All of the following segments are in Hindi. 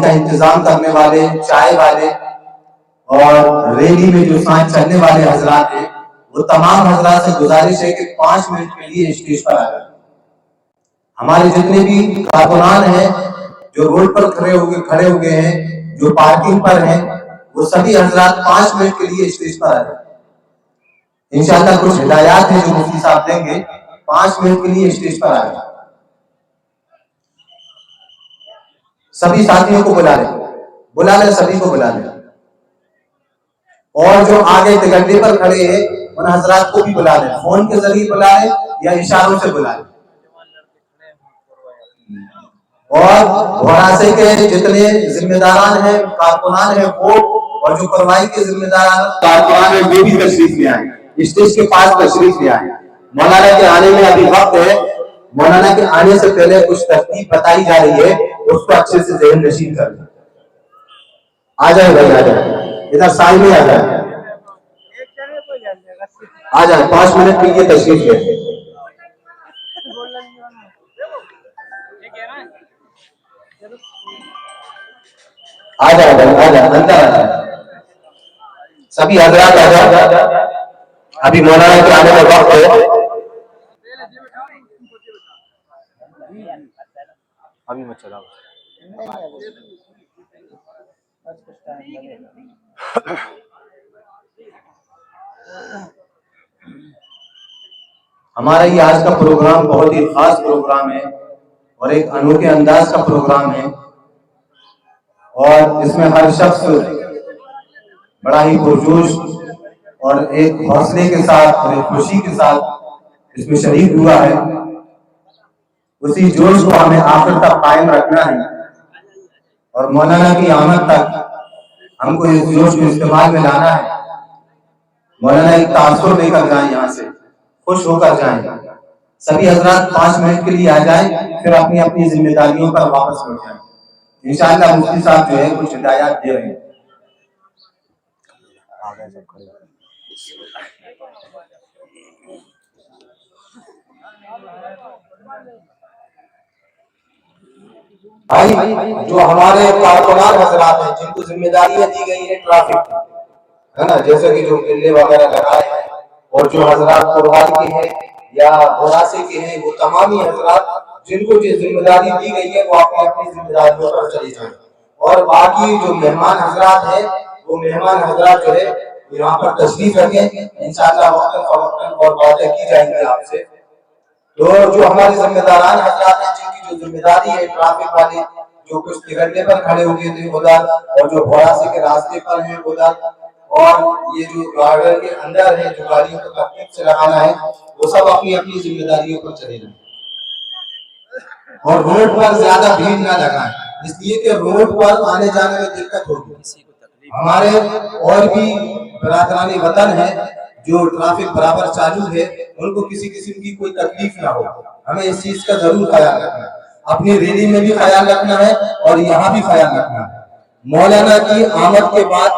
का इंतजाम करने वाले, चाय वाले और रैली में जो साथ चलने वाले हजरात हैं, वो तमाम हजरात से गुजारिश है कि 5 मिनट के लिए स्टेज पर आ जाए। हमारे जितने भी कारकुनान हैं जो रोड पर खड़े हुए हैं, जो पार्किंग पर हैं, वो सभी हजरात 5 मिनट के लिए स्टेज पर आ जाए। इंशाअल्लाह कुछ हिदायत है जो मुफ्ती साहब देंगे। 5 मिनट के लिए स्टेज पर आ जाए। सभी साथियों को बुला लें, सभी को बुला लें। और जो आगे तिगड्डे पर खड़े हैं उन हजरात को भी बुला लें, फोन के जरिए बुला लें या इशारों से बुला लें। और वरासे के जितने जिम्मेदारान हैं, कारकुनान हैं, वो और जो करवाई के जिम्मेदारान कारकुनान हैं, वो भी तशरीफ ले आए, स्टेज के पास तशरीफ ले आए। मौलाना के आने में अभी वक्त है। मौलाना के आने से पहले कुछ तरतीब बताई जा रही है, उसको अच्छे से ज़हन नशीन कर लें। आ जाए भाई, आ जाए, इधर साइड में आ जाए, आ जाए। 5 मिनट के लिए तशरीफ ले आ जाए भाई, आ जाए, अंदर आ जाए। सभी हजरात आ जाए, अभी मौलाना के आने में वक्त है। अभी मत चलाओ। हमारा ये आज का प्रोग्राम बहुत ही खास प्रोग्राम है और एक अनोखे अंदाज का प्रोग्राम है और इसमें हर शख्स बड़ा ही पुरजोश और एक हौसले के साथ और एक खुशी के साथ इसमें शरीक हुआ है। उसी जोश को हमें आखिर तक कायम रखना है और मौलाना की आमद तक हमको इस जोश को इस्तेमाल में लाना है। मौलाना एक तासुर लेकर जाए, यहाँ से खुश होकर जाए। सभी हजरात 5 मिनट के लिए आ जाए, फिर अपनी अपनी जिम्मेदारियों पर वापस लौट जाए। इंशाअल्लाह मुफ्ती साहब जो है कुछ हिदायत दे रहे हैं। भाई जो हमारे कारकुनान हजरात हैं, जिनको जिम्मेदारियां दी गई है ट्रैफिक की, है ना, जैसे कि जो किले वगैरह लगाए हैं और जो हजरात कुर्बानी के हैं या बोरासे के हैं, वो तमाम ही हजरात जिनको जो जिम्मेदारी दी गई है वो अपनी अपनी जिम्मेदारियों पर चले जाए। और बाकी जो मेहमान हजरात हैं, वो मेहमान हजरात जो है यहाँ पर तशरीफ रखें। इंशाअल्लाह वक्तन और बातें की जाएंगी आपसे। तो जो हमारे जिम्मेदारान हजरात हैं, जिनकी जो जिम्मेदारी है ट्रैफिक वाले, जो कुछ तिगड्डे पर खड़े हुए थे उधर, और जो बोरासे के रास्ते पर हैं उधर, और ये जो गार्डन के अंदर है जो गाड़ियों को तरतीब से लगाना है, वो सब अपनी अपनी जिम्मेदारियों पर चले जाएं। और रोड पर ज्यादा भीड़ ना लगाएं, इसलिए कि रोड पर आने जाने में दिक्कत होगी। हमारे और भी बरादरानी वतन है जो ट्रैफिक बराबर चालू है, उनको किसी किस्म की कोई तकलीफ ना हो। हमें इस चीज का जरूर ख्याल रखना है, अपनी रैली में भी ख्याल रखना है और यहाँ भी ख्याल रखना है। मौलाना की आमद के बाद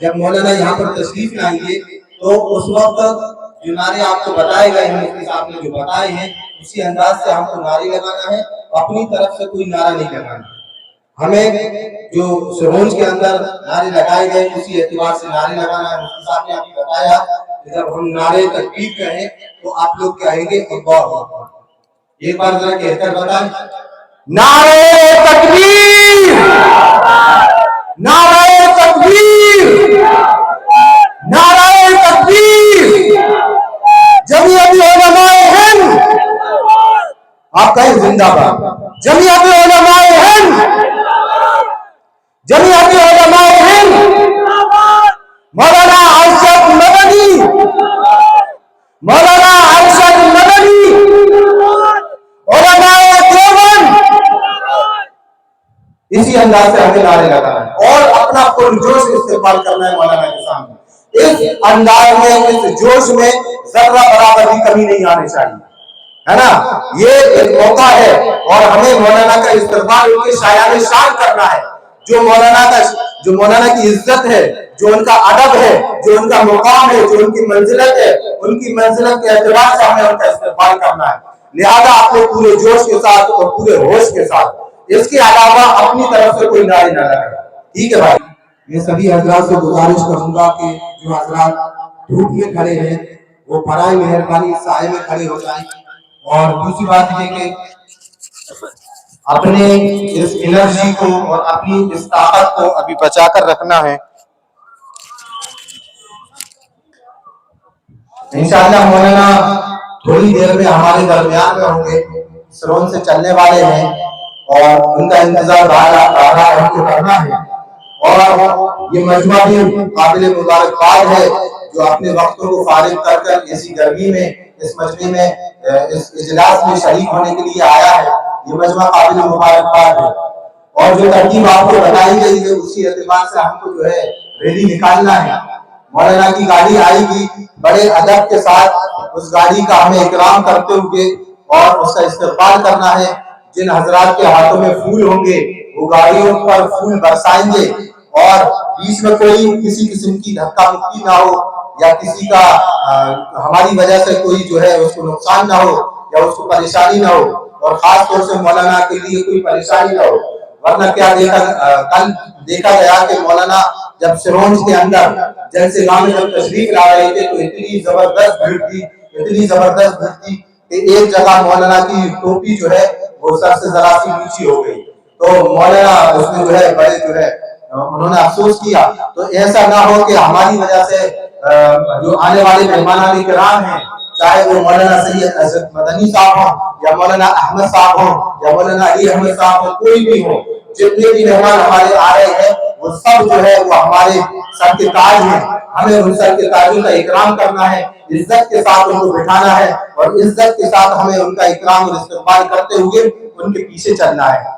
जब मौलाना यहाँ पर तशरीफ लाएंगे तो उस वक्त जो नारे आपको बताए गए हैं, मुफ्ती साहब ने जो बताए हैं, उसी अंदाज से हमको नारे लगाना है। अपनी तरफ से कोई नारा नहीं लगाना। हमें जो सरोज के अंदर नारे लगाए गए उसी एतबार से नारे लगाना है। मुफ्ती साहब ने आपको बताया कि जब हम नारे तकबीर कहें तो आप लोग कहेंगे अल्लाहु अकबर। एक बार जरा कहकर बताएं, नारे तकबीर, नारे तकबीर, नारे तकबीर। जमीयत उलमाए हिंद, आप कहें जिंदाबाद। जमीयत उलमाए हिंद, जमीयत उलमाए हिंद। मौलाना अरशद मदनी, मौलाना अरशद मदनी, उलमाए देवबंद। इसी अंदाज से हमें नारे लगाना है और अपना पुरजोश इस्तेमाल करना है मौलाना के सामने। इस अंदाज में, इस जोश में जर्रा बराबर भी कमी नहीं आनी चाहिए, है ना। ये एक मौका है और हमें मौलाना का इस्तेमाल उनके शायान शान करना है। जो मौलाना की इज्जत है, जो उनका अदब है, जो उनका मुकाम है, जो उनकी मंजिलत है, उनकी मंजिलत के एतबार से हमें उनका इस्तेमाल करना है। लिहाजा अपने पूरे जोश के साथ और पूरे होश के साथ इसके अलावा अपनी तरफ से कोई नारे ना लगाए। ठीक है भाई, मैं सभी हजरात से गुजारिश करूंगा कि जो हजरात धूप में खड़े हैं वो बराए मेहरबानी साए में खड़े हो जाएं। और दूसरी बात ये कि अपने इस एनर्जी को और अपनी इस ताकत को अभी बचा कर रखना है। इंशाअल्लाह मौलाना थोड़ी देर में हमारे दरमियान में होंगे, सिरोन से चलने वाले हैं और उनका इंतजार हमको करना है। और ये मजमा भी काबिल मुबारकबाद है जो अपने वक्तों को फारिग कर इसी गर्मी में इस मजमे में इस इजलास में शरीक होने के लिए आया है। ये मजमा काबिल मुबारकबाद है और जो तरकीब आपको बताई गई है उसी एतबार से हमको जो है रैली निकालना है। मौलाना की गाड़ी आएगी, बड़े अदब के साथ उस गाड़ी का हमें इकराम करते हुए और उसका इस्तेमाल करना है। जिन हजरात के हाथों में फूल होंगे वो गाड़ियों पर फूल बरसाएंगे और बीच में कोई किसी किस्म की धक्का मुक्की ना हो या किसी का हमारी वजह से कोई जो है उसको नुकसान ना हो या उसको परेशानी ना हो, और खास तौर से मौलाना के लिए कोई परेशानी ना हो। वरना क्या कल देखा गया कि मौलाना जब सिरोंज के अंदर जलसे गांव में जब तशरीफ ला रहे थे तो इतनी जबरदस्त भीड़ थी, इतनी जबरदस्त भीड़ थी कि एक जगह मौलाना की टोपी जो है वो सर से जरा सी नीची हो गई। तो मौलाना उसमें जो है बड़े जो है उन्होंने अफसोस किया। तो ऐसा ना हो कि हमारी वजह से जो आने वाले मेहमान किराम हैं, चाहे वो मौलाना सैयद अजहर मदनी साहब हो या मौलाना अहमद साहब हो या मौलाना अली अहमद साहब हो, कोई भी हो, जितने भी मेहमान हमारे आ रहे हैं वो सब जो है वो हमारे सर के ताज हैं। हमें उन सर के ताजों का इकराम करना है, इज्जत के साथ उनको बिठाना है और इज्जत के साथ हमें उनका इकराम और इस्तेमाल करते हुए उनके पीछे चलना है।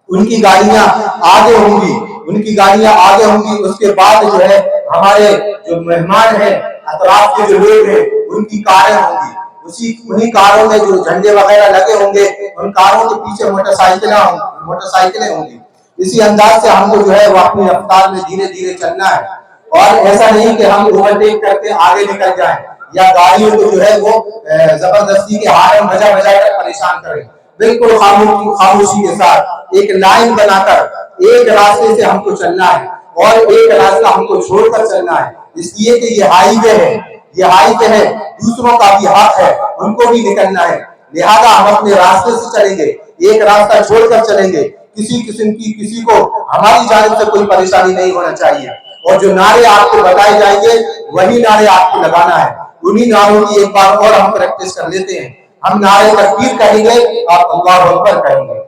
उनकी गाड़ियां आगे होंगी, उनकी गाड़ियां आगे होंगी, उसके बाद जो है हमारे जो मेहमान हैं, अतराफ के जो लोग हैं, उनकी कारें होंगी। उन्हीं कारों में जो झंडे वगैरह लगे होंगे उन कारों के पीछे मोटरसाइकिलें होंगी। इसी अंदाज से हमको जो है वो अपनी रफ्तार में धीरे धीरे चलना है और ऐसा नहीं कि हम ओवरटेक करके आगे निकल जाएं या गाड़ियों को जो है वो जबरदस्ती के हार्न बजा बजा कर परेशान करें। बिल्कुल खामोशी के साथ एक लाइन बनाकर एक रास्ते से हमको चलना है और एक रास्ता हमको छोड़कर चलना है, इसलिए कि ये हाईवे है, ये हाईवे है, दूसरों का भी हक है, उनको भी निकलना है। लिहाजा हम अपने रास्ते से चलेंगे, एक रास्ता छोड़कर चलेंगे, किसी किस्म की किसी को हमारी जानिब से कोई परेशानी नहीं होना चाहिए। और जो नारे आपको बताए जाएंगे वही नारे आपको लगाना है। उन्हीं नारों की एक बार और हम प्रैक्टिस कर लेते हैं। हम नारे तकबीर कहेंगे, आप अल्लाह अकबर कहेंगे।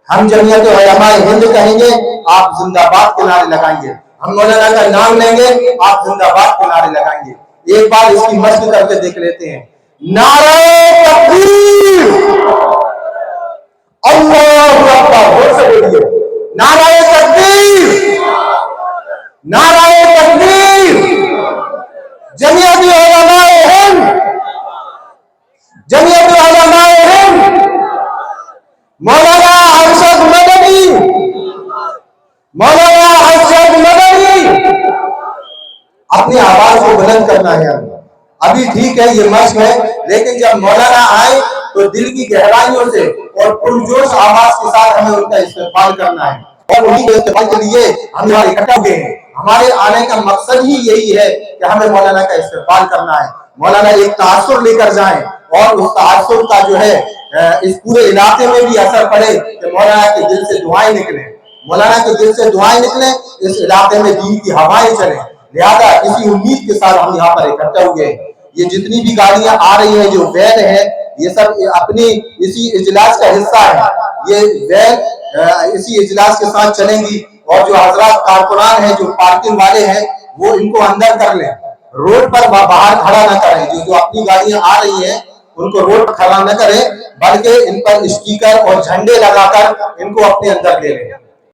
हम जमीयत उलमा हिंद कहेंगे, आप जिंदाबाद के नारे लगाएंगे। हम मौलाना का नाम लेंगे, आप जिंदाबाद के नारे लगाएंगे। एक बार इसकी मश्क करके देख लेते हैं। नारे तकबीर, अल्लाहु अकबर, जोर से बोलिए, नारे तकबीर, नारे तकबीर। जमीयत उलमा हिंद, जमीयत उलमा हिंद, मौलाना अरशद मदनी, मौलाना अरशद मदनी। अपनी आवाज को बुलंद करना है। अभी ठीक है ये मश्क है, लेकिन जब मौलाना आए तो दिल की गहराइयों से और पुरजोश आवाज के साथ हमें उनका इस्तेमाल करना है और उन्हीं के इस्तेमाल के लिए हम यहाँ इकट्ठा हुए हैं। हमारे आने का मकसद ही यही है कि हमें मौलाना का इस्तेमाल करना है। मौलाना एक तासुर लेकर जाएं और उस तासुर का जो है इस पूरे इलाके में भी असर पड़े कि मौलाना के दिल से दुआएं निकले, मौलाना के दिल से दुआएं निकले, इस इलाके में दीन की हवाएं चले। लिहाजा इसी उम्मीद के साथ हम यहाँ पर इकट्ठा हुए हैं। ये जितनी भी गाड़ियां आ रही हैं, जो वैन है, ये सब अपनी इसी इजलास का हिस्सा है। ये वैन इसी इजलास के साथ चलेंगी और जो हजरात कारकुनान हैं, जो पार्किंग वाले हैं, वो इनको अंदर कर लें, रोड पर बाहर खड़ा न करें। जो अपनी गाड़ियां आ रही हैं उनको रोड पर खड़ा न करें, बल्कि इन पर स्टिकर और झंडे लगाकर इनको अपने अंदर ले लें।